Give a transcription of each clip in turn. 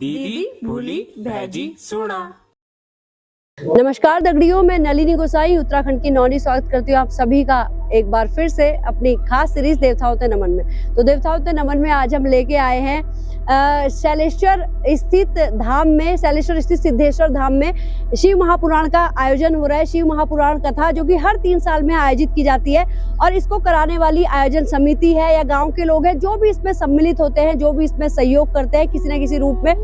दीदी भूली भैजी सुना। नमस्कार दगड़ियों, मैं नलिनी गोसाई उत्तराखंड की नौनी स्वागत करती हूँ आप सभी का एक बार फिर से अपनी खास सीरीज देवताओं ते नमन में। तो देवताओं ते नमन में आज हम लेके आए हैं शैलेश्वर स्थित धाम में, शैलेश्वर स्थित सिद्धेश्वर धाम में शिव महापुराण का आयोजन हो रहा है। शिव महापुराण कथा जो कि हर 3 साल में आयोजित की जाती है और इसको कराने वाली आयोजन समिति है या गांव के लोग हैं जो भी इसमें सम्मिलित होते हैं, जो भी इसमें सहयोग करते हैं किसी न किसी रूप में,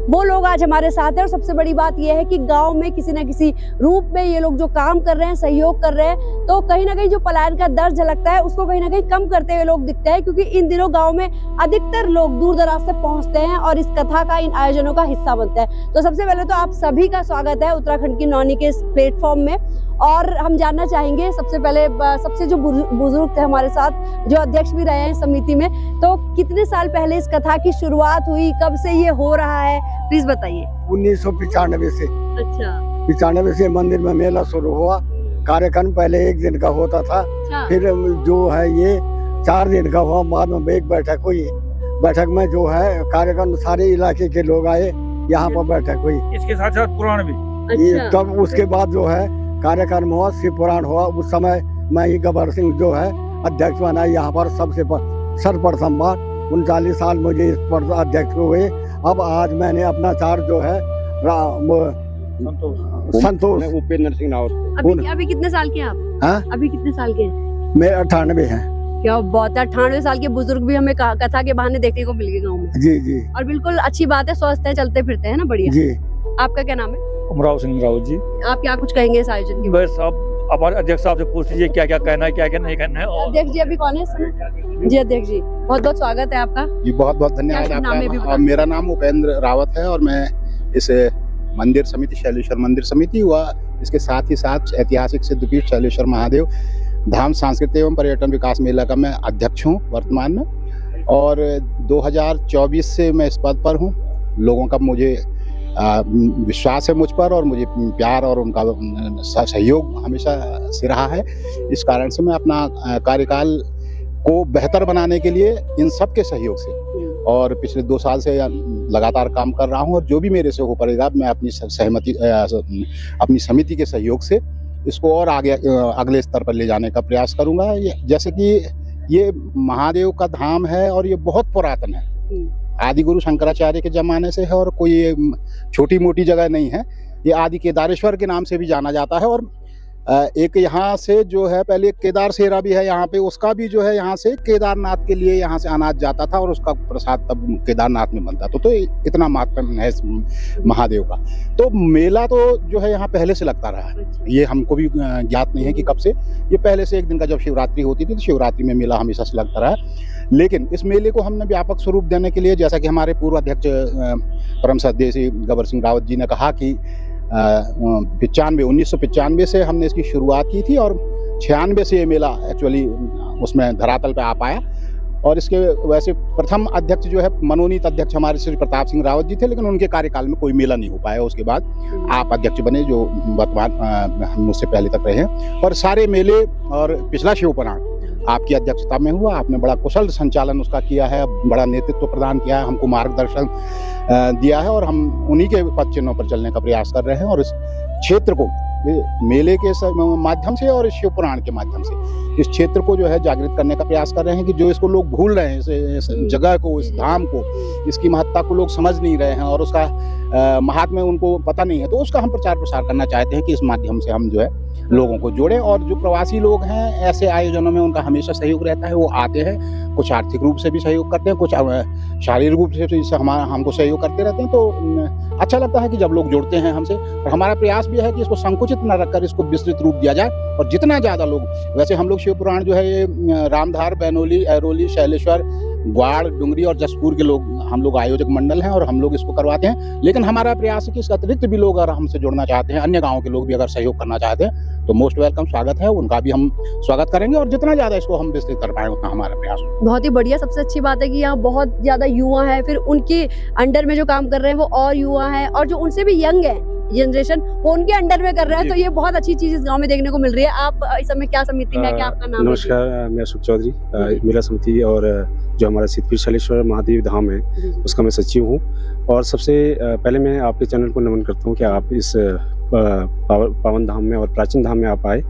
वो लोग आज हमारे साथ हैं। और सबसे बड़ी बात यह है कि गाँव में किसी न किसी रूप में ये लोग जो काम कर रहे हैं, सहयोग कर रहे हैं, तो कहीं ना कहीं जो पलायन का दर झलकता है उसको कहीं ना कहीं कम करते हुए लोग दिखते हैं, क्योंकि इन दिनों गांव में अधिकतर लोग दूर दराज से पहुंचते हैं और इस कथा का, इन आयोजनों का हिस्सा बनते हैं। तो सबसे पहले तो आप सभी का स्वागत है उत्तराखंड की नौनी के इस प्लेटफॉर्म में। और हम जानना चाहेंगे सबसे पहले, सबसे जो बुजुर्ग थे हमारे साथ, जो अध्यक्ष भी रहे हैं समिति में, तो कितने साल पहले इस कथा की शुरुआत हुई, कब से ये हो रहा है, प्लीज बताइए। 1995 से। अच्छा। 95 से मंदिर में मेला शुरू हुआ। कार्यक्रम पहले 1 दिन का होता था, फिर जो है ये 4 दिन का हुआ। बाद में एक बैठक हुई, बैठक में जो है कार्यक्रम सारे इलाके के लोग आए, यहाँ पर बैठक हुई। इसके साथ साथ पुराण भी। अच्छा। तब उसके बाद जो है कार्यक्रम हुआ, शिव पुराण हुआ। उस समय मैं ही गबर सिंह जो है अध्यक्ष बना यहाँ पर। सबसे सर्वप्रथम बार 39 साल मुझे इस पर अध्यक्ष हुए। अब आज मैंने अपना चार्ज जो है संतोष उपेंद्र सिंह रावत। अभी कितने साल के हैं आप? हाँ? अभी कितने साल के हैं? मैं 98 है। क्या बहुत है, 98 साल के बुजुर्ग भी हमें कथा के बहाने देखने को मिल गए गाँव में। जी जी। और बिल्कुल अच्छी बात है, स्वस्थ है, चलते फिरते हैं ना, बढ़िया। जी। आपका क्या नाम है? उमराव सिंह रावत जी। आप क्या कुछ कहेंगे इस आयोजन के? बस अब हमारे अध्यक्ष साहब से पूछ लीजिए क्या क्या कहना है, क्या क्या नहीं कहना है। और अध्यक्ष जी अभी कौन है? जी अध्यक्ष जी, बहुत बहुत स्वागत है आपका जी। बहुत बहुत धन्यवाद क्या नाम है भी आपका। बताइए। मेरा नाम उपेंद्र रावत है और मैं इस मंदिर समिति, शैलेश्वर मंदिर समिति हुआ, इसके साथ ही साथ ऐतिहासिक सिद्धपीठ शैलेश्वर महादेव धाम सांस्कृतिक एवं पर्यटन विकास मेला का मैं अध्यक्ष हूँ वर्तमान में। और 2024 से मैं इस पद पर हूँ। लोगों का मुझे विश्वास है मुझ पर और मुझे प्यार और उनका सहयोग हमेशा से रहा है। इस कारण से मैं अपना कार्यकाल को बेहतर बनाने के लिए इन सब के सहयोग से और पिछले 2 साल से लगातार काम कर रहा हूं। और जो भी मेरे से हो पड़ेगा मैं अपनी सहमति, अपनी समिति के सहयोग से इसको और आगे अगले स्तर पर ले जाने का प्रयास करूंगा। जैसे कि ये महादेव का धाम है और ये बहुत पुरातन है, आदि गुरु शंकराचार्य के जमाने से है और कोई छोटी मोटी जगह नहीं है। ये आदि केदारेश्वर के नाम से भी जाना जाता है। और एक यहाँ से जो है पहले केदार सेरा भी है यहाँ पे, उसका भी जो है यहाँ से केदारनाथ के लिए यहाँ से अनाज जाता था और उसका प्रसाद तब केदारनाथ में बनता था। तो इतना महत्व है इस महादेव का। तो मेला तो जो है यहाँ पहले से लगता रहा है, ये हमको भी ज्ञात नहीं है कि कब से। ये पहले से 1 दिन का जब शिवरात्रि होती थी तो शिवरात्रि में मेला हमेशा से लगता रहा है। लेकिन इस मेले को हमने व्यापक स्वरूप देने के लिए, जैसा कि हमारे पूर्व अध्यक्ष परम श्रद्धेय श्री गबर सिंह रावत जी ने कहा कि 1995 से हमने इसकी शुरुआत की थी और 96 से ये मेला एक्चुअली उसमें धरातल पे आ पाया। और इसके वैसे प्रथम अध्यक्ष जो है मनोनीत अध्यक्ष हमारे श्री प्रताप सिंह रावत जी थे, लेकिन उनके कार्यकाल में कोई मेला नहीं हो पाया। उसके बाद आप अध्यक्ष बने जो वर्तमान मुझसे पहले तक रहे हैं। और सारे मेले और पिछला शिव पुराण आपकी अध्यक्षता में हुआ। आपने बड़ा कुशल संचालन उसका किया है, बड़ा नेतृत्व प्रदान किया है, हमको मार्गदर्शन दिया है और हम उन्हीं के पद चिन्हों पर चलने का प्रयास कर रहे हैं। और इस क्षेत्र को मेले के माध्यम से और शिव पुराण के माध्यम से इस क्षेत्र को जो है जागृत करने का प्रयास कर रहे हैं कि जो इसको लोग भूल रहे हैं, इस जगह को, इस धाम को, इसकी महत्ता को लोग समझ नहीं रहे हैं और उसका महात्म्य उनको पता नहीं है। तो उसका हम प्रचार प्रसार करना चाहते हैं कि इस माध्यम से हम जो है लोगों को जोड़ें। और जो प्रवासी लोग हैं ऐसे आयोजनों में उनका हमेशा सहयोग रहता है, वो आते हैं, कुछ आर्थिक रूप से भी सहयोग करते हैं, कुछ शारीरिक रूप से हमको सहयोग करते रहते हैं। तो अच्छा लगता है कि जब लोग जुड़ते हैं हमसे। और हमारा प्रयास भी है कि इसको संकुचित न रखकर इसको विस्तृत रूप दिया जाए और जितना ज़्यादा लोग, वैसे हम लोग शिव पुराण जो है ये रामधार, बैनोली, ऐरोली, शैलेश्वर, ग्वाड़, डुंगरी और जसपुर के लोग हम लोग आयोजक मंडल हैं और हम लोग इसको करवाते हैं, लेकिन हमारा प्रयास है कि इसके अतिरिक्त भी लोग अगर हमसे जुड़ना चाहते हैं, अन्य गाँव के लोग भी अगर सहयोग करना चाहते हैं तो मोस्ट वेलकम, स्वागत है, उनका भी हम स्वागत करेंगे और जितना ज़्यादा इसको हम विस्तृत कर पाएँ उतना हमारा प्रयास हो। बहुत ही बढ़िया। सबसे अच्छी बात है कि यहाँ बहुत ज्यादा युवा है, फिर उनके अंडर में जो काम कर रहे हैं वो और युवा है, और जो उनसे भी यंग है जनरेशन वो उनके अंडर में कर रहे हैं, तो ये बहुत अच्छी चीज इस गांव में देखने को मिल रही है। आप इस समय क्या समिति में, क्या आपका नाम है? नमस्कार, मैं अशोक चौधरी, मेला समिति और जो हमारा सिद्धपीठ शैलेश्वर महादेव धाम है उसका मैं सचिव हूँ। और सबसे पहले मैं आपके चैनल को नमन करता हूँ कि आप इस पावन धाम में और प्राचीन धाम में आप आए,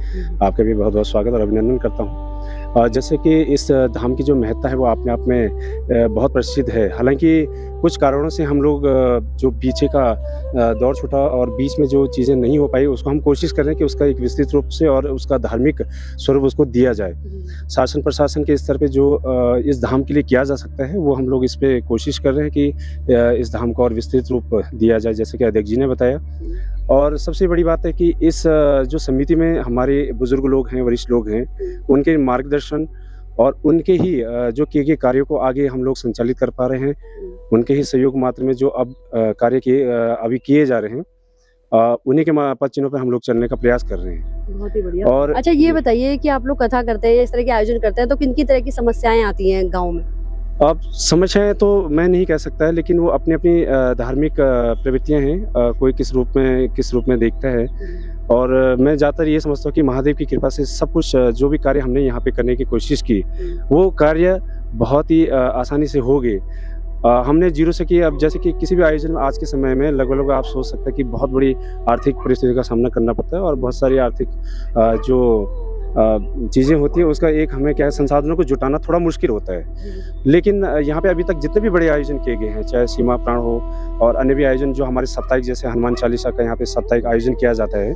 आपका भी बहुत बहुत स्वागत और अभिनंदन करता हूँ। जैसे कि इस धाम की जो महत्ता है वो अपने आप में बहुत प्रसिद्ध है। हालांकि कुछ कारणों से हम लोग जो पीछे का दौर छूटा और बीच में जो चीज़ें नहीं हो पाई उसको हम कोशिश कर रहे हैं कि उसका एक विस्तृत रूप से और उसका धार्मिक स्वरूप उसको दिया जाए। शासन प्रशासन के स्तर पे जो इस धाम के लिए किया जा सकता है वो हम लोग इस पे कोशिश कर रहे हैं कि इस धाम को और विस्तृत रूप दिया जाए, जैसे कि अध्यक्ष जी ने बताया। और सबसे बड़ी बात है कि इस जो समिति में हमारे बुजुर्ग लोग हैं, वरिष्ठ लोग हैं, उनके मार्गदर्शन और उनके ही जो किए गए कार्यों को आगे हम लोग संचालित कर पा रहे हैं, उनके ही सहयोग मात्र में जो अब कार्य अभी किए जा रहे हैं, उन्हीं के पद चिन्हों पर हम लोग चलने का प्रयास कर रहे हैं। बहुत ही बढ़िया। और अच्छा, ये बताइए कि आप लोग कथा करते हैं, इस तरह के आयोजन करते हैं, तो किन की तरह की समस्याएं आती हैं गाँव में? अब समस्याएं तो मैं नहीं कह सकता है, लेकिन वो अपनी अपनी धार्मिक प्रवृत्तियां हैं, कोई किस रूप में देखता है। और मैं ज़्यादातर ये समझता हूँ कि महादेव की कृपा से सब कुछ जो भी कार्य हमने यहाँ पे करने की कोशिश की वो कार्य बहुत ही आसानी से हो गए। हमने जीरो से किया। अब जैसे कि किसी भी आयोजन में आज के समय में लगभग आप सोच सकते हैं कि बहुत बड़ी आर्थिक परिस्थिति का सामना करना पड़ता है और बहुत सारी आर्थिक जो चीज़ें होती है उसका एक हमें क्या है, संसाधनों को जुटाना थोड़ा मुश्किल होता है। लेकिन यहाँ पे अभी तक जितने भी बड़े आयोजन किए गए हैं, चाहे सीमा प्राण हो और अन्य भी आयोजन जो हमारे साप्ताहिक, जैसे हनुमान चालीसा का यहाँ पे साप्ताहिक आयोजन किया जाता है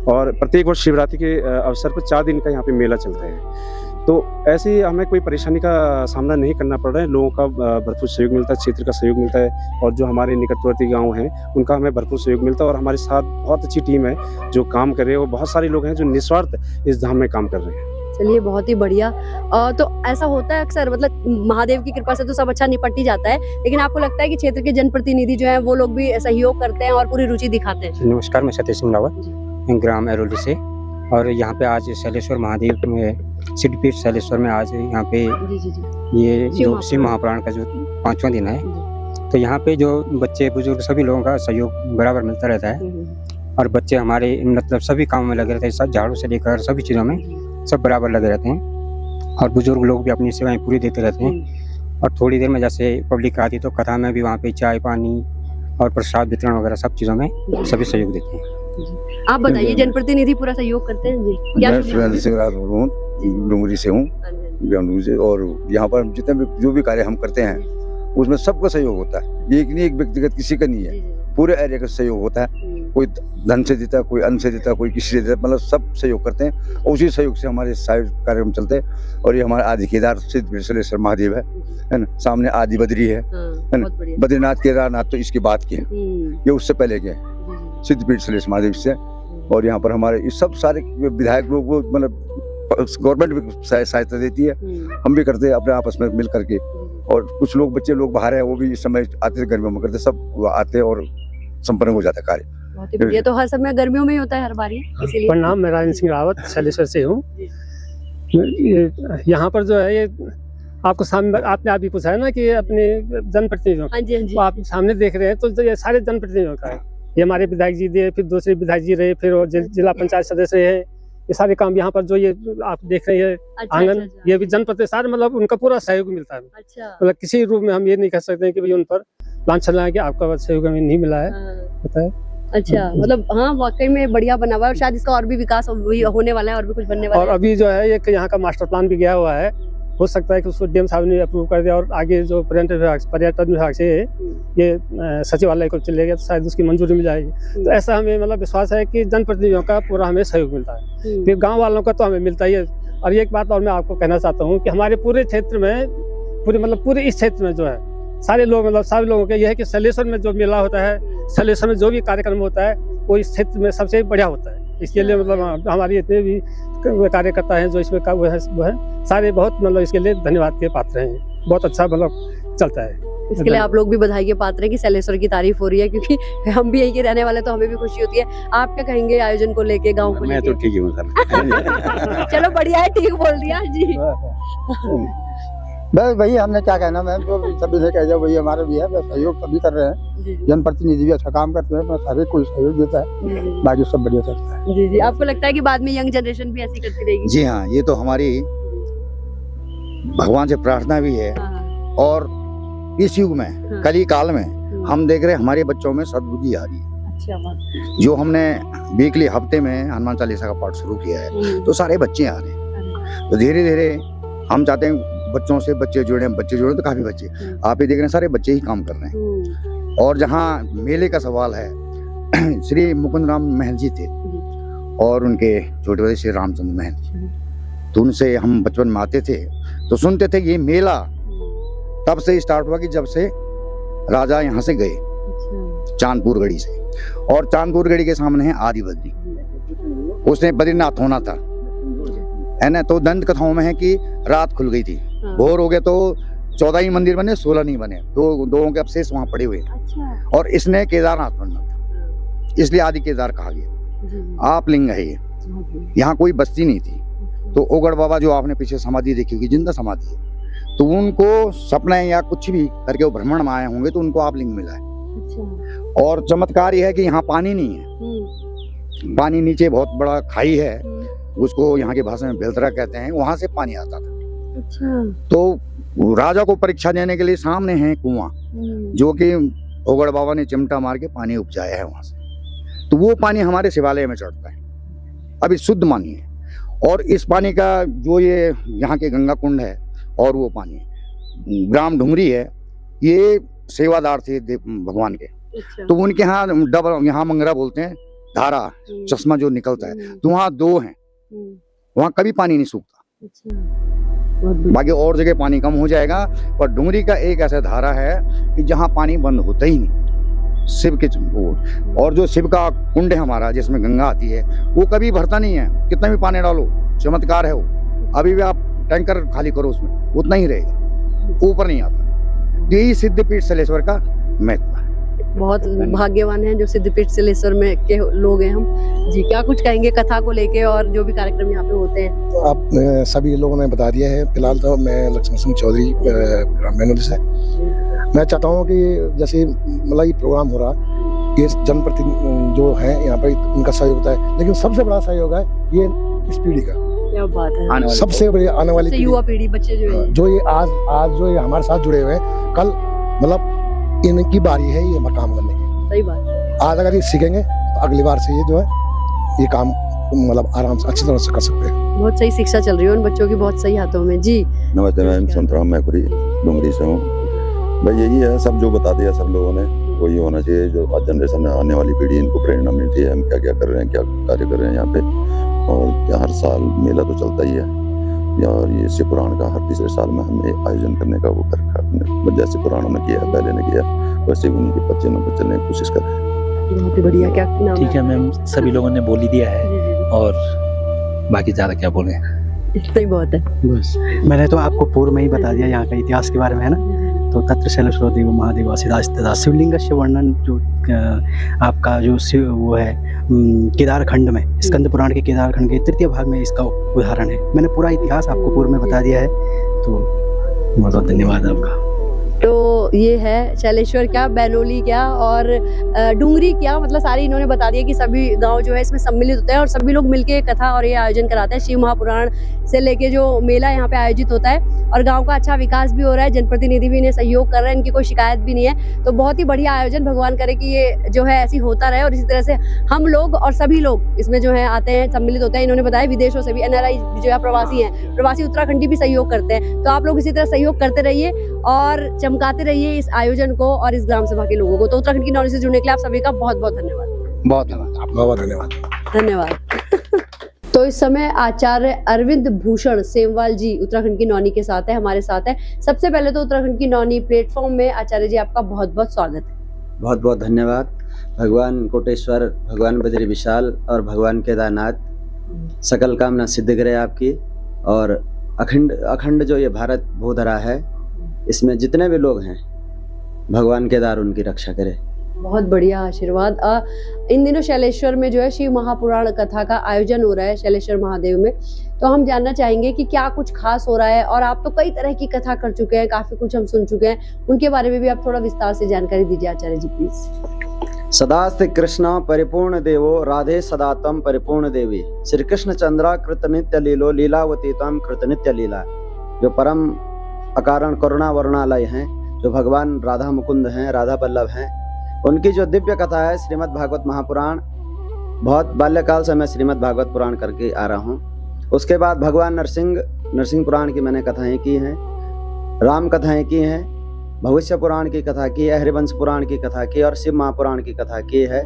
और प्रत्येक वर्ष शिवरात्रि के अवसर पर 4 दिन का यहाँ पे मेला चलता है। तो ऐसे ही हमें कोई परेशानी का सामना नहीं करना पड़ रहा है। लोगों का भरपूर सहयोग मिलता है, क्षेत्र का सहयोग मिलता है और जो हमारे निकटवर्ती गांव हैं उनका हमें भरपूर सहयोग मिलता है। और हमारे साथ बहुत अच्छी टीम है जो काम कर रहे हैं और बहुत सारे लोग हैं जो निस्वार्थ इस धाम में काम कर रहे हैं। चलिए, बहुत ही बढ़िया। तो ऐसा होता है अक्सर, मतलब महादेव की कृपा से तो सब अच्छा निपट ही जाता है, लेकिन आपको लगता है कि क्षेत्र के जनप्रतिनिधि जो है वो लोग भी सहयोग करते हैं और पूरी रुचि दिखाते हैं? नमस्कार, मैं सतीश सिंह रावत, ग्राम एरोली से। और यहाँ पे आज शैलेश्वर महादेव में, सिद्धपीठ शैलेश्वर में आज यहाँ पे ये जो शिव महाप्राण का जो 5वां दिन है, तो यहाँ पे जो बच्चे बुजुर्ग सभी लोगों का सहयोग बराबर मिलता रहता है। और बच्चे हमारे मतलब सभी कामों में लगे रहते हैं, सब झाड़ू से लेकर सभी चीज़ों में सब बराबर लगे रहते हैं। और बुजुर्ग लोग भी अपनी सेवाएं पूरी देते रहते हैं। और थोड़ी देर में जैसे पब्लिक आती तो कथा में भी वहाँ पे चाय पानी और प्रसाद वितरण वगैरह सब चीज़ों में सभी सहयोग देते हैं। आप बताइए, जनप्रतिनिधि पूरा सहयोग करते हैं जी? क्या मैं सुरेंद्र सिंह राठौर हूँ, डूंगरी से हूँ, और यहाँ पर जितने भी जो भी कार्य हम करते हैं उसमें सबका सहयोग होता है। ये एक व्यक्तिगत किसी का नहीं है, पूरे एरिया का सहयोग होता है। कोई धन से देता, कोई अन्न से देता, कोई किसी से देता, मतलब सब सहयोग करते हैं और उसी सहयोग से हमारे सारे कार्यक्रम चलते हैं। और ये हमारा आदि केदार सिद्धपीठ शैलेश्वर महादेव है ना, सामने आदि बद्री है ना, बद्रीनाथ केदारनाथ तो इसकी बात की है, ये उससे पहले के सिद्धपीठ शैलेश्वर महादेव से। और यहाँ पर हमारे ये सब सारे विधायक लोग वो मतलब गवर्नमेंट भी सहायता देती है, हम भी करते हैं अपने आपस में मिल करके। और कुछ लोग बच्चे लोग बाहर हैं वो भी इस समय आते थे, गर्मियों में करते, सब आते और संपन्न हो जाता है कार्य। ये तो हर समय गर्मियों में ही होता है हर बार, इसीलिए। प्रणाम, मैं राजेंद्र सिंह रावत शैलेश्वर से हूँ। यहाँ पर जो है ये आपको सामने आपने आप भी पूछा है ना कि अपने जनप्रतिनिधियों, हाँ जी, तो आप सामने देख रहे हैं तो ये सारे जनप्रतिनिधियों का है। ये हमारे विधायक जी रहे, फिर दूसरे विधायक जी रहे, फिर जिला पंचायत सदस्य है। ये सारे काम यहाँ पर जो ये आप देख रहे हैं आंगन, ये भी जनप्रतिनिधि सारे मतलब उनका पूरा सहयोग मिलता है। मतलब किसी रूप में हम ये नहीं कह सकते हैं कि भाई उन पर लांछन लगाए कि आपका सहयोग हमें नहीं मिला है, पता है। अच्छा, मतलब हाँ, वाकई में बढ़िया बना हुआ है और शायद इसका और भी विकास होने वाला है और भी कुछ बनने वाला है। और अभी जो है एक यहाँ का मास्टर प्लान भी गया हुआ है, हो सकता है कि उसको डीएम साहब ने अप्रूव कर दिया और आगे जो पर्यटन विभाग से ये सचिवालय को चले गया तो शायद उसकी मंजूरी मिल जाएगी। तो ऐसा हमें मतलब विश्वास है कि जनप्रतिनिधियों का पूरा हमें सहयोग मिलता है, फिर गाँव वालों का तो हमें मिलता ही है। और एक बात और मैं आपको कहना चाहता हूँ कि हमारे पूरे क्षेत्र में, पूरे इस क्षेत्र में जो है सारे लोग, मतलब सारे लोगों का यह है कि शैलेश्वर में जो मेला होता है, शैलेश्वर में जो भी कार्यक्रम होता है वो इस क्षेत्र में सबसे बढ़िया होता है। इसके लिए मतलब हमारी इतने भी कार्यकर्ता हैं जो इसमें वो है सारे बहुत मतलब इसके लिए धन्यवाद के पात्र हैं। बहुत अच्छा मतलब चलता है। इसके लिए आप लोग भी बधाई के पात्र हैं कि शैलेश्वर की तारीफ हो रही है, क्योंकि हम भी यहीं के रहने वाले तो हमें भी खुशी होती है। आप क्या कहेंगे आयोजन को लेके, गाँव को मैं लेके? तो ठीक ही हूँ सर। चलो बढ़िया है, ठीक बोल दिया जी। बस भाई हमने क्या कहना मैम, जो सभी ने कह दिया वही हमारे भी है, बस सहयोग सभी कर रहे हैं। जनप्रतिनिधि भी अच्छा काम करते हैं, बस हर एक कोई सहयोग देता है, बाकी सब बढ़िया चलता है। जी जी, आपको लगता है कि बाद में यंग जनरेशन भी ऐसी करती रहेगी? जी हाँ, ये तो हमारी भगवान से प्रार्थना भी है। हाँ, और इस युग में, हाँ। कली काल में हम देख रहे हैं हमारे बच्चों में सद्बुद्धि आ रही है। अच्छा बात। जो हमने वीकली हफ्ते में हनुमान चालीसा का पाठ शुरू किया है, तो सारे बच्चे आ रहे हैं। तो धीरे धीरे हम चाहते हैं बच्चों से बच्चे जुड़े तो काफी बच्चे आप ही देख रहे हैं, सारे बच्चे ही काम कर रहे हैं। और जहाँ मेले का सवाल है, श्री मुकुंद राम महल जी थे और उनके छोटे भाई श्री रामचंद्र महल जी, तो उनसे हम बचपन में आते थे तो सुनते थे। ये मेला तब से स्टार्ट हुआ कि जब से राजा यहाँ से गए चांदपुर गढ़ी से, और चांदपुर गढ़ी के सामने है आदि बद्री, उसने बद्रीनाथ होना था, है ना। तो दंत कथाओं में है कि रात खुल गई थी, भोर हो गए तो 14 ही मंदिर बने, 16 नहीं बने, दो के अवशेष वहां पड़े हुए। अच्छा। और इसने केदारनाथ बनना था, इसलिए आदि केदार कहा गया। आप लिंग है ये, यहाँ कोई बस्ती नहीं थी। तो ओगड़ बाबा जो आपने पीछे समाधि देखी होगी, जिंदा समाधि है, तो उनको सपने या कुछ भी करके वो भ्रमण में आए होंगे तो उनको आप लिंग मिला है। अच्छा। और चमत्कार ये है कि यहाँ पानी नहीं है, पानी नीचे बहुत बड़ा खाई है, उसको यहाँ की भाषा में बेलतरा कहते हैं, वहां से पानी आता था। अच्छा। तो राजा को परीक्षा देने के लिए सामने है कुआं, जो कि ओगड़ बाबा ने चिमटा मार के पानी उपजाया है वहां से, तो वो पानी हमारे शिवालय में चढ़ता है, अभी शुद्ध पानी है। और इस पानी का जो ये यहाँ के गंगा कुंड है और वो पानी ग्राम ढुंगरी है, ये सेवादार थे भगवान के। अच्छा। तो उनके यहाँ डबल, यहाँ मंगरा बोलते हैं, धारा चश्मा जो निकलता है, तो वहाँ 2 हैं, वहाँ कभी पानी नहीं सूखता। अच्छा। बाकी और जगह पानी कम हो जाएगा, पर डुंगरी का एक ऐसा धारा है कि जहाँ पानी बंद होता ही नहीं, शिव के वो। और जो शिव का कुंड है हमारा, जिसमें गंगा आती है, वो कभी भरता नहीं है, कितना भी पानी डालो, चमत्कार है वो। अभी भी आप टैंकर खाली करो उसमें उतना ही रहेगा, ऊपर नहीं आता। यही सिद्धपीठ शैलेश्वर का महत्व है। बहुत भाग्यवान हैं जो सिद्धपीठ शैलेश्वर में के लोग हैं हम। जी, क्या कुछ कहेंगे कथा को लेके और जो भी कार्यक्रम यहाँ पे होते हैं? तो आप सभी लोगों ने बता दिया है। फिलहाल तो मैं लक्ष्मण सिंह चौधरी ग्राम मैनुअल से, मैं चाहता हूँ कि जैसे मतलब ये प्रोग्राम हो रहा, ये जनप्रतिनिधि जो है यहाँ पे उनका सहयोग होता है, लेकिन सबसे बड़ा सहयोग है ये इस पीढ़ी का। क्या बात है। सबसे बड़ी आने वाली युवा पीढ़ी, बच्चे जो है, जो ये आज जो ये हमारे साथ जुड़े हुए हैं, कल मतलब इनकी बारी है ये काम करने की। सही बात। आज अगर ये सीखेंगे तो अगली बार से ये जो है ये काम मतलब आराम से अच्छी तरह से कर सकते हैं। बहुत सही शिक्षा चल रही है उन बच्चों की, बहुत सही हाथों में। जी नमस्ते, मैं संतराम मैकुरी डुंगरी से हूँ। भाई यही है, सब जो बता दिया सब लोगों ने, वही होना चाहिए। जो आज जनरेशन में आने वाली पीढ़ी, इनको प्रेरणा मिलती है, हम क्या क्या कर रहे हैं, क्या कार्य कर रहे हैं यहाँ पे। और क्या हर साल मेला तो चलता ही है, और ये शिव पुराण का हर तीसरे साल में हमें आयोजन करने का वो कर रखा है। जैसे पुराणों ने किया, पहले ने किया, वैसे उन्हीं के बच्चे ने चलने की कोशिश कर रहे हैं। बहुत ही बढ़िया। क्या नाम ठीक है मैम, सभी लोगों ने बोल ही दिया है और बाकी ज्यादा क्या बोले, इतना ही बहुत है। बस मैंने तो आपको पूर्व में ही बता दिया यहाँ का इतिहास के बारे में, है ना। तो तत्र शैलेश्वर देव महादेव सिद्धा शिवलिंग का वर्णन जो आपका जो शिव वो है केदार खंड में, स्कंद पुराण के केदार खंड के 3य भाग में इसका उदाहरण है। मैंने पूरा इतिहास आपको पूर्व में बता दिया है, तो बहुत बहुत धन्यवाद आपका। तो ये है शैलेश्वर क्या, बैनोली क्या और डुंगरी क्या, मतलब सारी इन्होंने बता दिया कि सभी गांव जो है इसमें सम्मिलित होते हैं और सभी लोग मिलके कथा और ये आयोजन कराते हैं। शिव महापुराण से लेके जो मेला यहाँ पे आयोजित होता है, और गांव का अच्छा विकास भी हो रहा है, जनप्रतिनिधि भी इन्हें सहयोग कर रहे हैं, इनकी कोई शिकायत भी नहीं है। तो बहुत ही बढ़िया आयोजन, भगवान करे कि ये जो है ऐसी होता रहे और इसी तरह से हम लोग और सभी लोग इसमें जो है आते हैं, सम्मिलित होते हैं। इन्होंने बताया विदेशों से भी NRI जो है प्रवासी हैं, प्रवासी उत्तराखंडी भी सहयोग करते हैं। तो आप लोग इसी तरह सहयोग करते रहिए और चमकाते रहिए इस आयोजन को और इस ग्राम सभा के लोगों को। तो उत्तराखंड की नॉलेज से जुड़ने के लिए आप सभी का बहुत बहुत धन्यवाद। बहुत धन्यवाद, बहुत धन्यवाद, धन्यवाद। तो इस समय आचार्य अरविंद भूषण सेमवाल जी उत्तराखंड की नौनी के साथ है, हमारे साथ है। सबसे पहले तो उत्तराखंड की नौनी प्लेटफॉर्म में आचार्य जी आपका बहुत बहुत स्वागत है। बहुत बहुत धन्यवाद। भगवान कोटेश्वर, भगवान बद्री विशाल और भगवान केदारनाथ सकल कामना सिद्ध करे आपकी। और अखंड जो ये भारत भूधरा है, इसमें जितने भी लोग हैं भगवान केदार उनकी रक्षा करे। बहुत बढ़िया आशीर्वाद। इन दिनों शैलेश्वर में जो है शिव महापुराण कथा का आयोजन हो रहा है शैलेश्वर महादेव में, तो हम जानना चाहेंगे कि क्या कुछ खास हो रहा है। और आप तो कई तरह की कथा कर चुके हैं, काफी कुछ हम सुन चुके हैं, उनके बारे में भी आप थोड़ा विस्तार से जानकारी दीजिए आचार्य जी प्लीज। सदास्ति कृष्ण परिपूर्ण देवो राधे सदातम परिपूर्ण देवी, श्री कृष्ण चंद्रा कृत नित्य लीलो लीलावतीतम कृत नित्य लीला। जो परम अकारण करुणा वरुणालय हैं, जो भगवान राधा मुकुंद हैं, राधा बल्लभ हैं, उनकी जो दिव्य कथा है श्रीमद् भागवत महापुराण, बहुत बाल्यकाल से मैं श्रीमद् भागवत पुराण करके आ रहा हूँ। उसके बाद भगवान नरसिंह पुराण की मैंने कथाएं की हैं, राम कथाएं की हैं, भविष्य पुराण की कथा की है, हरिवंश पुराण की कथा की और शिव महापुराण की कथा की है।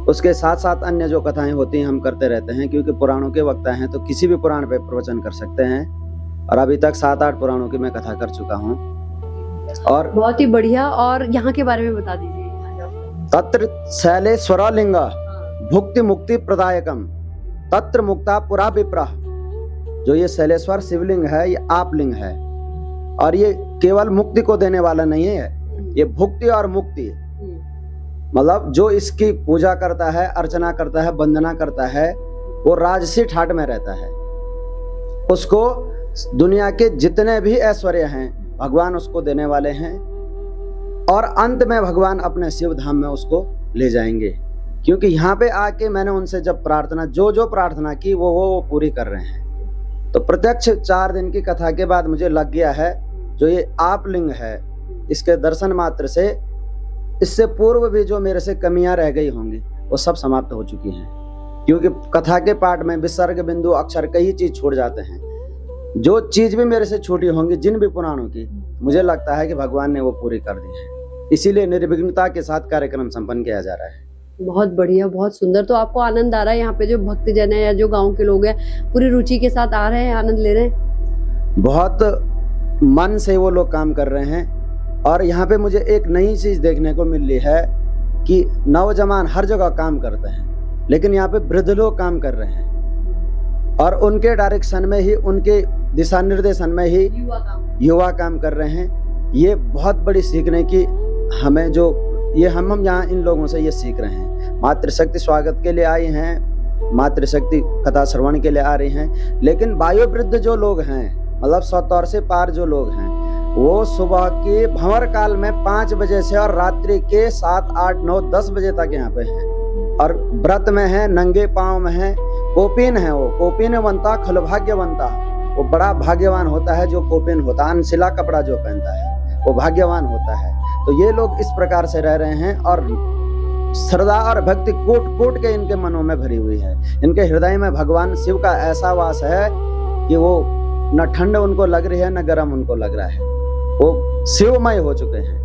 उसके साथ साथ अन्य जो कथाएं होती हैं हम करते रहते हैं, क्योंकि पुराणों के वक्ता हैं तो किसी भी पुराण पे प्रवचन कर सकते हैं। और अभी तक 7-8 पुराणों की मैं कथा कर चुका हूँ। और बहुत ही बढ़िया। और यहाँ के बारे में बता दीजिए। तत्र शैलेश्वरलिंग भुक्ति मुक्ति प्रदायकम तत्र मुक्ता पुरा विप्रह। जो ये शैलेश्वर शिवलिंग है ये आप लिंग है, और ये केवल मुक्ति को देने वाला नहीं है, ये भुक्ति और मुक्ति, मतलब जो इसकी पूजा करता है, अर्चना करता है, वंदना करता है, वो राजसी ठाट में रहता है। उसको दुनिया के जितने भी ऐश्वर्य हैं भगवान उसको देने वाले हैं, और अंत में भगवान अपने शिव धाम में उसको ले जाएंगे। क्योंकि यहाँ पे आके मैंने उनसे जब प्रार्थना जो प्रार्थना की वो पूरी कर रहे हैं। तो प्रत्यक्ष 4 दिन की कथा के बाद मुझे लग गया है जो ये आप लिंग है, इसके दर्शन मात्र से इससे पूर्व भी जो मेरे से कमियां रह गई होंगी वो सब समाप्त हो चुकी हैं। क्योंकि कथा के पाठ में विसर्ग बिंदु अक्षर कई चीज छोड़ जाते हैं। जो चीज भी मेरे से छूटी होंगी जिन भी पुराणों की, मुझे लगता है कि भगवान ने वो पूरी कर दी है। इसीलिए निर्विघ्नता के साथ कार्यक्रम संपन्न किया जा रहा है। बहुत बढ़िया, बहुत सुंदर। तो आपको आनंद आ रहा है? यहाँ पे जो भक्तजन है या जो गांव के लोग हैं पूरी रुचि के साथ आ रहे हैं, आनंद ले रहे हैं? बहुत मन से वो लोग काम कर रहे हैं। और यहाँ पे मुझे एक नई चीज देखने को मिल रही है कि नौजवान हर जगह काम करते हैं, लेकिन यहाँ पे वृद्ध लोग काम कर रहे हैं, और उनके डायरेक्शन में ही, उनके दिशा निर्देशन में ही युवा काम कर रहे हैं। ये बहुत बड़ी सीखने की हमें जो ये हम यहाँ इन लोगों से ये सीख रहे हैं। मातृशक्ति स्वागत के लिए आई हैं, मातृशक्ति कथा श्रवण के लिए आ रही हैं, लेकिन वायोवृद्ध जो लोग हैं, मतलब 100 से पार जो लोग हैं, वो सुबह के भंवर काल में 5 बजे से और रात्रि के 7, 8, 9, 10 बजे तक यहाँ पे हैं, और व्रत में हैं, नंगे पाँव में हैं, कोपिन है। वो कोपिन बनता खल भाग्यवंता, वो बड़ा भाग्यवान होता है जो कोपिन होता है, अनसिला कपड़ा जो पहनता है वो भाग्यवान होता है। तो ये लोग इस प्रकार से रह रहे हैं, और श्रद्धा और भक्ति कूट कूट के इनके मनों में भरी हुई है। इनके हृदय में भगवान शिव का ऐसा वास है कि वो न ठंड उनको लग रही है न गर्म उनको लग रहा है, वो शिवमय हो चुके हैं।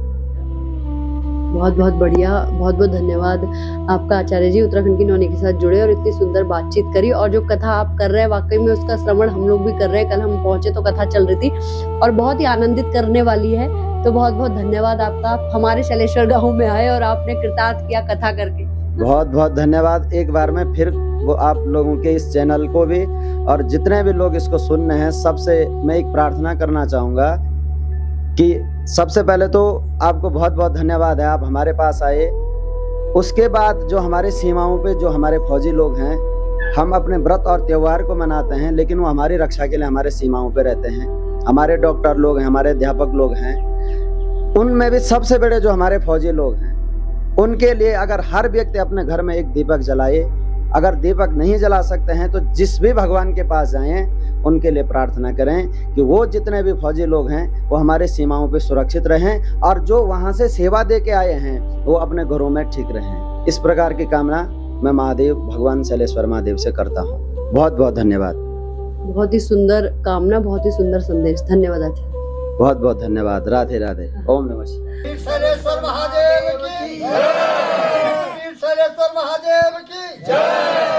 बहुत बहुत बढ़िया, बहुत बहुत धन्यवाद आपका आचार्य जी, उत्तराखंड की नौनी के साथ जुड़े और इतनी सुंदर बातचीत करी। और जो कथा आप कर रहे हैं वाकई में उसका श्रवण हम लोग भी कर रहे हैं। कल हम पहुंचे तो कथा चल रही थी और बहुत ही आनंदित करने वाली है। तो बहुत बहुत धन्यवाद आपका, आप हमारे शैलेश्वर गाँव में आए और आपने कृतार्थ किया कथा करके। बहुत बहुत धन्यवाद एक बार में फिर वो आप लोगों के इस चैनल को भी, और जितने भी लोग इसको सुन रहे हैं सबसे मैं एक प्रार्थना करना चाहूँगा कि सबसे पहले तो आपको बहुत बहुत धन्यवाद है, आप हमारे पास आए। उसके बाद जो हमारे सीमाओं पे जो हमारे फौजी लोग हैं, हम अपने व्रत और त्योहार को मनाते हैं, लेकिन वो हमारी रक्षा के लिए हमारे सीमाओं पे रहते हैं। हमारे डॉक्टर लोग हैं, हमारे अध्यापक लोग हैं, उनमें भी सबसे बड़े जो हमारे फौजी लोग हैं, उनके लिए अगर हर व्यक्ति अपने घर में एक दीपक जलाए, अगर दीपक नहीं जला सकते हैं तो जिस भी भगवान के पास जाएं उनके लिए प्रार्थना करें कि वो जितने भी फौजी लोग हैं वो हमारे सीमाओं पे सुरक्षित रहें, और जो वहाँ से सेवा दे के आए हैं वो अपने घरों में ठीक रहें। इस प्रकार की कामना मैं महादेव भगवान शैलेश्वर महादेव से करता हूँ। बहुत बहुत धन्यवाद। बहुत ही सुंदर कामना, बहुत ही सुंदर संदेश। धन्यवाद आचार्य। बहुत बहुत धन्यवाद। राधे राधे। ओम नमः शिवाय। शैलेश्वर महादेव की जय। शैलेश्वर महादेव की जय।